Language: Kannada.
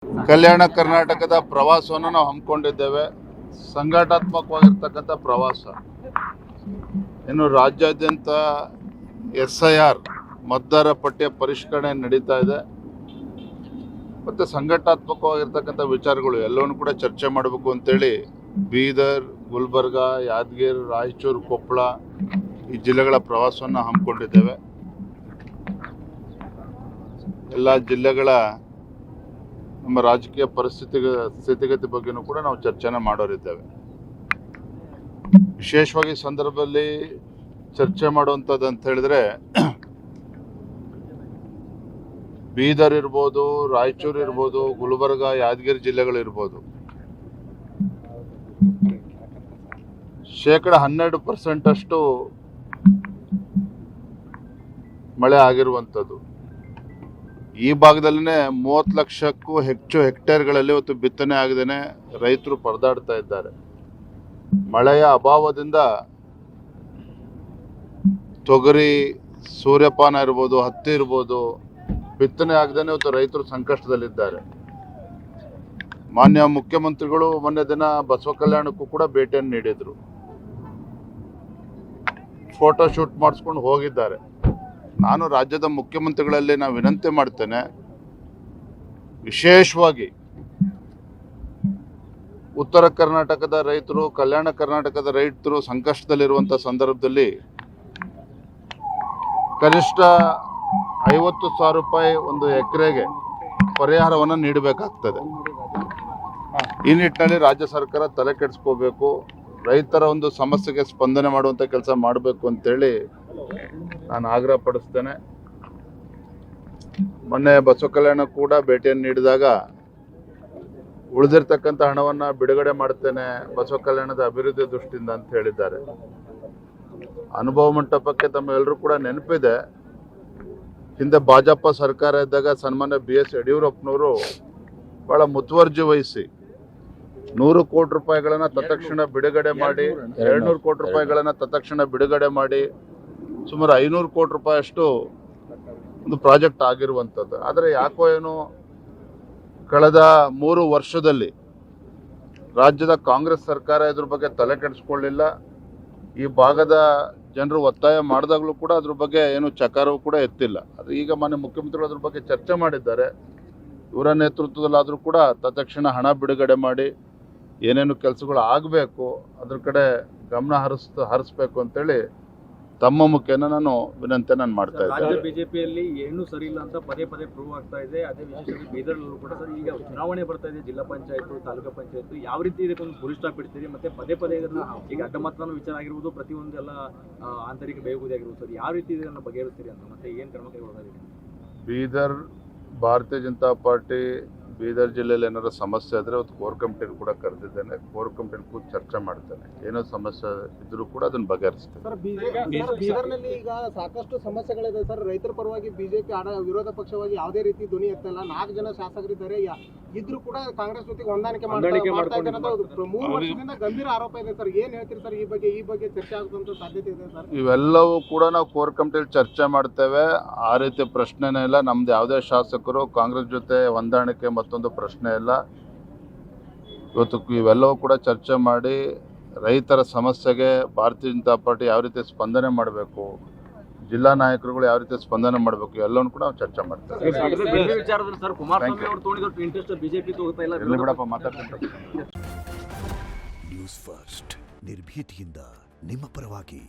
ಕಲ್ಯಾಣ ಕರ್ನಾಟಕದ ಪ್ರವಾಸವನ್ನು ನಾವು ಹಮ್ಮಿಕೊಂಡಿದ್ದೇವೆ. ಸಂಘಟನಾತ್ಮಕವಾಗಿರ್ತಕ್ಕಂಥ ಪ್ರವಾಸ. ಇನ್ನು ರಾಜ್ಯಾದ್ಯಂತ SIR ಮತದಾರ ಪಟ್ಟಿಯ ಪರಿಷ್ಕರಣೆ ನಡೀತಾ ಇದೆ ಮತ್ತು ಸಂಘಟನಾತ್ಮಕವಾಗಿರ್ತಕ್ಕಂಥ ವಿಚಾರಗಳು ಎಲ್ಲವನ್ನೂ ಕೂಡ ಚರ್ಚೆ ಮಾಡಬೇಕು ಅಂತೇಳಿ ಬೀದರ್, ಗುಲ್ಬರ್ಗ, ಯಾದಗಿರಿ, ರಾಯಚೂರು, ಕೊಪ್ಪಳ ಈ ಜಿಲ್ಲೆಗಳ ಪ್ರವಾಸವನ್ನು ಹಮ್ಮಿಕೊಂಡಿದ್ದೇವೆ. ಎಲ್ಲ ಜಿಲ್ಲೆಗಳ ನಮ್ಮ ರಾಜಕೀಯ ಸ್ಥಿತಿಗತಿ ಬಗ್ಗೆನೂ ಕೂಡ ನಾವು ಚರ್ಚೆನ ಮಾಡೋರಿದ್ದೇವೆ. ವಿಶೇಷವಾಗಿ ಸಂದರ್ಭದಲ್ಲಿ ಚರ್ಚೆ ಮಾಡುವಂಥದ್ದು ಅಂತ ಹೇಳಿದ್ರೆ ಬೀದರ್ ಇರ್ಬೋದು, ರಾಯಚೂರು ಇರ್ಬೋದು, ಗುಲ್ಬರ್ಗ, ಯಾದಗಿರಿ ಜಿಲ್ಲೆಗಳಿರ್ಬೋದು. 12% ಅಷ್ಟು ಮಳೆ ಆಗಿರುವಂಥದ್ದು. ಈ ಭಾಗದಲ್ಲೇ 30 ಲಕ್ಷಕ್ಕೂ ಹೆಚ್ಚು ಹೆಕ್ಟೇರ್ಗಳಲ್ಲಿ ಇವತ್ತು ಬಿತ್ತನೆ ಆಗದೇನೆ ರೈತರು ಪರದಾಡ್ತಾ ಇದ್ದಾರೆ. ಮಳೆಯ ಅಭಾವದಿಂದ ತೊಗರಿ, ಸೂರ್ಯಪಾನ ಇರ್ಬೋದು, ಹತ್ತಿ ಇರ್ಬೋದು, ಬಿತ್ತನೆ ಆಗದೇನೆ ಇವತ್ತು ರೈತರು ಸಂಕಷ್ಟದಲ್ಲಿದ್ದಾರೆ. ಮಾನ್ಯ ಮುಖ್ಯಮಂತ್ರಿಗಳು ಮೊನ್ನೆ ದಿನ ಬಸವ ಕಲ್ಯಾಣಕ್ಕೂ ಕೂಡ ಭೇಟಿಯನ್ನು ನೀಡಿದ್ರು. ಫೋಟೋ ಶೂಟ್ ಮಾಡಿಸ್ಕೊಂಡು ಹೋಗಿದ್ದಾರೆ. ನಾನು ರಾಜ್ಯದ ಮುಖ್ಯಮಂತ್ರಿಗಳಲ್ಲಿ ನಾನು ವಿನಂತಿ ಮಾಡ್ತೇನೆ, ವಿಶೇಷವಾಗಿ ಉತ್ತರ ಕರ್ನಾಟಕದ ರೈತರು, ಕಲ್ಯಾಣ ಕರ್ನಾಟಕದ ರೈತರು ಸಂಕಷ್ಟದಲ್ಲಿರುವಂಥ ಸಂದರ್ಭದಲ್ಲಿ ಕನಿಷ್ಠ 50,000 ರೂಪಾಯಿ ಒಂದು ಎಕರೆಗೆ ಪರಿಹಾರವನ್ನು ನೀಡಬೇಕಾಗ್ತದೆ. ಈ ನಿಟ್ಟಿನಲ್ಲಿ ರಾಜ್ಯ ಸರ್ಕಾರ ತಲೆ ಕೆಡಿಸ್ಕೋಬೇಕು. ರೈತರ ಒಂದು ಸಮಸ್ಯೆಗೆ ಸ್ಪಂದನೆ ಮಾಡುವಂಥ ಕೆಲಸ ಮಾಡಬೇಕು ಅಂತೇಳಿ ನಾನು ಆಗ್ರಹ ಪಡಿಸ್ತೇನೆ. ಮೊನ್ನೆ ಬಸವ ಕಲ್ಯಾಣ ಕೂಡ ಭೇಟಿಯನ್ನು ನೀಡಿದಾಗ ಉಳಿದಿರ್ತಕ್ಕಂಥ ಹಣವನ್ನು ಬಿಡುಗಡೆ ಮಾಡ್ತೇನೆ ಬಸವ ಕಲ್ಯಾಣದ ಅಭಿವೃದ್ಧಿ ದೃಷ್ಟಿಯಿಂದ ಅಂತ ಹೇಳಿದ್ದಾರೆ. ಅನುಭವ ಮಂಟಪಕ್ಕೆ ತಮ್ಮೆಲ್ಲರೂ ಕೂಡ ನೆನಪಿದೆ, ಹಿಂದೆ ಭಾಜಪ ಸರ್ಕಾರ ಇದ್ದಾಗ ಸನ್ಮಾನ್ಯ BS ಯಡಿಯೂರಪ್ಪನವರು ಬಹಳ ಮುತುವರ್ಜಿ ವಹಿಸಿ 100 ಕೋಟಿ ರೂಪಾಯಿಗಳನ್ನು ತತ್ಕ್ಷಣ ಬಿಡುಗಡೆ ಮಾಡಿ, 200 ಕೋಟಿ ರೂಪಾಯಿಗಳನ್ನು ತತ್ಕ್ಷಣ ಬಿಡುಗಡೆ ಮಾಡಿ ಸುಮಾರು 500 ಕೋಟಿ ರೂಪಾಯಿ ಅಷ್ಟು ಒಂದು ಪ್ರಾಜೆಕ್ಟ್ ಆಗಿರುವಂಥದ್ದು. ಆದರೆ ಯಾಕೋ ಏನೋ ಕಳೆದ 3 ವರ್ಷದಲ್ಲಿ ರಾಜ್ಯದ ಕಾಂಗ್ರೆಸ್ ಸರ್ಕಾರ ಇದ್ರ ಬಗ್ಗೆ ತಲೆ ಕೆಡಿಸ್ಕೊಳ್ಳಿಲ್ಲ. ಈ ಭಾಗದ ಜನರು ಒತ್ತಾಯ ಮಾಡಿದಾಗಲೂ ಕೂಡ ಅದ್ರ ಬಗ್ಗೆ ಏನು ಚಕಾರವೂ ಕೂಡ ಎತ್ತಿಲ್ಲ. ಅದು ಈಗ ಮಾನ್ಯ ಮುಖ್ಯಮಂತ್ರಿಗಳು ಅದ್ರ ಬಗ್ಗೆ ಚರ್ಚೆ ಮಾಡಿದ್ದಾರೆ. ಇವರ ನೇತೃತ್ವದಲ್ಲಾದರೂ ಕೂಡ ತತ್ಕ್ಷಣ ಹಣ ಬಿಡುಗಡೆ ಮಾಡಿ ಏನೇನು ಕೆಲಸಗಳು ಆಗಬೇಕು ಅದ್ರ ಕಡೆ ಗಮನ ಹರಿಸ್ಬೇಕು ಅಂತೇಳಿ ತಮ್ಮ ಮುಖೇನ ನಾನು ವಿನಂತಿ ಮಾಡ್ತಾ ಇದ್ದೇನೆ. ರಾಜ್ಯ ಬಿಜೆಪಿಯಲ್ಲಿ ಏನು ಸರಿ ಇಲ್ಲ ಅಂತ ಪದೇ ಪ್ರೂವ್ ಆಗ್ತಾ ಇದೆ. ಅದೇ ವಿಷಯದಲ್ಲಿ ಬೀದರ್ನಲ್ಲೂ ಕೂಡ ಸರ್ ಈಗ ಚುನಾವಣೆ ಬರ್ತಾ ಇದೆ, ಜಿಲ್ಲಾ ಪಂಚಾಯತ್, ತಾಲೂಕು ಪಂಚಾಯತ್, ಯಾವ ರೀತಿ ಇದಕ್ಕೊಂದು ಫುಲ್ ಸ್ಟಾಪ್ ಇಡ್ತೀರಿ? ಮತ್ತೆ ಪದೇ ಇದನ್ನ ಈಗ ಅಡ್ಡಮತದಾನ ವಿಚಾರ ಆಗಿರ್ಬೋದು, ಪ್ರತಿಯೊಂದು ಎಲ್ಲ ಆಂತರಿಕ ಬೇಗುದಿ ಆಗಿರ್ಬೋದು ಸರ್, ಯಾವ ರೀತಿ ಇದನ್ನು ಬಗೆಹರಿಸ್ತೀರಿ ಅಂತ, ಮತ್ತೆ ಏನು ಕ್ರಮ ಕೈಗೊಳ್ಳೋದಾಗಿದೆ? ಬೀದರ್ ಭಾರತೀಯ ಜನತಾ ಪಾರ್ಟಿ ಬೀದರ್ ಜಿಲ್ಲೆಯಲ್ಲಿ ಏನಾದ್ರು ಸಮಸ್ಯೆ ಆದರೆ ಅವತ್ತು ಕೋರ್ ಕಮಿಟಿನ ಕೂಡ ಕರೆದಿದ್ದೇನೆ. ಕೋರ್ ಕಮಿಟಿನ ಕೂಡ ಚರ್ಚೆ ಮಾಡ್ತೇನೆ. ಏನೋ ಸಮಸ್ಯೆ ಇದ್ರೂ ಕೂಡ ಅದನ್ನು ಬಗೆಹರಿಸ್ತೇನೆ. ಸರ್, ಬೀದರ್ನಲ್ಲಿ ಈಗ ಸಾಕಷ್ಟು ಸಮಸ್ಯೆಗಳಿದೆ ಸರ್. ರೈತರ ಪರವಾಗಿ ಬಿಜೆಪಿ ವಿರೋಧ ಪಕ್ಷವಾಗಿ ಯಾವುದೇ ರೀತಿ ಧ್ವನಿ ಎತ್ತಲ್ಲ. 4 ಜನ ಶಾಸಕರಿದ್ದಾರೆ, ಇದ್ರೂ ಕೂಡ ಕಾಂಗ್ರೆಸ್ ಜೊತೆಗೆ ಹೊಂದಾಣಿಕೆ ಮಾಡ್ತಾ ಇದ್ದಾರೆ ಅಂತ 3 ವರ್ಷದಿಂದ ಗಂಭೀರ ಆರೋಪ ಇದೆ ಸರ್. ಏನ್ ಹೇಳ್ತೀರಿ ಸರ್ ಈ ಬಗ್ಗೆ ಚರ್ಚೆ ಆಗುವಂತ ಸಾಧ್ಯತೆ ಇದೆ ಸರ್? ಇವೆಲ್ಲವೂ ಕೂಡ ನಾವು ಕೋರ್ ಕಮಿಟಿಯಲ್ಲಿ ಚರ್ಚೆ ಮಾಡ್ತೇವೆ. ಆ ರೀತಿ ಪ್ರಶ್ನೆನೇ ಇಲ್ಲ. ನಮ್ದು ಯಾವುದೇ ಶಾಸಕರು ಕಾಂಗ್ರೆಸ್ ಜೊತೆ ಹೊಂದಾಣಿಕೆ ಮತ್ತೊಂದು ಪ್ರಶ್ನೆ ಇಲ್ಲ. ಇವತ್ತು ಇವೆಲ್ಲವೂ ಕೂಡ ಚರ್ಚೆ ಮಾಡಿ ರೈತರ ಸಮಸ್ಯೆಗೆ ಭಾರತೀಯ ಜನತಾ ಪಾರ್ಟಿ ಯಾವ ರೀತಿ ಸ್ಪಂದನೆ ಮಾಡಬೇಕು, ಜಿಲ್ಲಾ ನಾಯಕರುಗಳು ಯಾವ ರೀತಿ ಸ್ಪಂದನೆ ಮಾಡಬೇಕು, ಎಲ್ಲವನ್ನೂ ಕೂಡ ನಾವು ಚರ್ಚೆ ಮಾಡ್ತೇವೆ. ಬಿಡಪ್ಪ ಮಾತಾಡ್ತೀನಿ. ನ್ಯೂಸ್ ಫಸ್ಟ್ ನಿರ್ಭೀತಿಯಿಂದ ನಿಮ್ಮ ಪರವಾಗಿ.